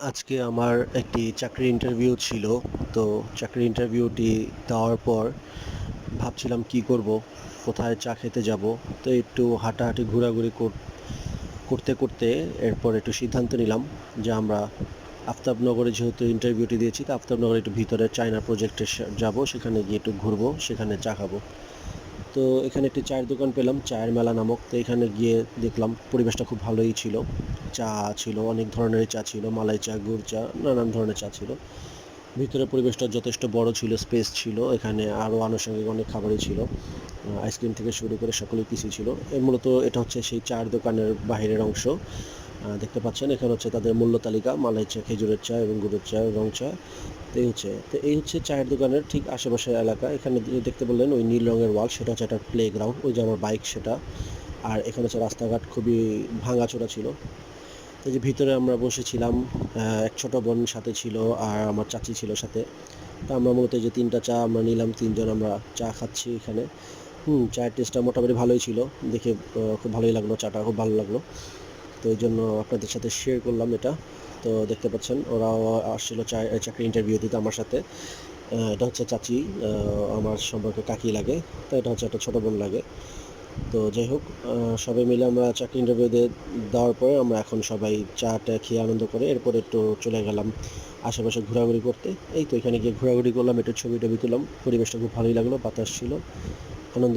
আজকে আমার একটি চাকরির ইন্টারভিউ ছিল। তো চাকরির ইন্টারভিউটি দেওয়ার পর ভাবছিলাম কি করব, কোথায় চা খেতে যাব। তো একটু হাঁটাহাঁটি ঘোরাঘুরি করতে করতে এরপর একটু সিদ্ধান্ত নিলাম যে আমরা আফতাবনগরে যেহেতু ইন্টারভিউটি দিয়েছি, তো আফতাবনগরে একটু ভিতরে চায়না প্রজেক্টে যাব, সেখানে গিয়ে একটু ঘুরবো, সেখানে চা খাবো। তো এখানে একটি চায়ের দোকান পেলাম, চায়ের মেলা নামক। তো এখানে গিয়ে দেখলাম পরিবেশটা খুব ভালোই ছিল। চা ছিল, অনেক ধরনের চা ছিল, মালাই চা, গুড় চা, নানান ধরনের চা ছিল। ভিতরের পরিবেশটা যথেষ্ট বড় ছিল, স্পেস ছিল। এখানে আরও আনুষঙ্গিক অনেক খাবারই ছিল, আইসক্রিম থেকে শুরু করে সকলেই কিছু ছিল। মূলত এটা হচ্ছে সেই চায়ের দোকানের বাহিরের অংশ। দেখতে পাচ্ছেন এখানে হচ্ছে তাদের মূল্য তালিকা, মালাই চা, খেজুরের চা এবং গুড়ের চা, রং চা। তো এই হচ্ছে চায়ের দোকানের ঠিক আশেপাশের এলাকা। এখানে দেখতে বললেন ওই নীল রঙের ওয়াল, সেটা হচ্ছে একটা প্লে গ্রাউন্ড, ওই যে আমার বাইক সেটা। আর এখানে হচ্ছে রাস্তাঘাট খুবই ভাঙাচোরা ছিল। তো যে ভিতরে আমরা বসেছিলাম, এক ছোট বোন সাথে ছিল, আর আমার চাচি ছিল সাথে। তো আমরা মূলত এই যে 3টা চা আমরা নিলাম, 3জন আমরা চা খাচ্ছি এখানে। চায়ের টেস্টটা মোটামুটি ভালোই ছিল। দেখে খুব ভালোই লাগলো, চাটা খুব ভালো লাগলো। তো এই জন্য আপনাদের সাথে শেয়ার করলাম এটা। তো দেখতে পাচ্ছেন ওরাও আসছিল চাকরি ইন্টারভিউ দিতে আমার সাথে। এটা হচ্ছে চাচি, আমার সম্পর্কে কাকি লাগে। তো এটা হচ্ছে একটা ছোট বোন লাগে। তো যাই হোক, সবাই মিলে আমরা চাকরি ইন্টারভিউ দেওয়ার পরে আমরা এখন সবাই চাটা খেয়ে আনন্দ করে এরপর একটু চলে গেলাম আশেপাশে ঘোরাঘুরি করতে। এই তো এখানে গিয়ে ঘোরাঘুরি করলাম, একটু ছবি টবি তুললাম। পরিবেশটা খুব ভালোই লাগলো, বাতাস ছিল, আনন্দ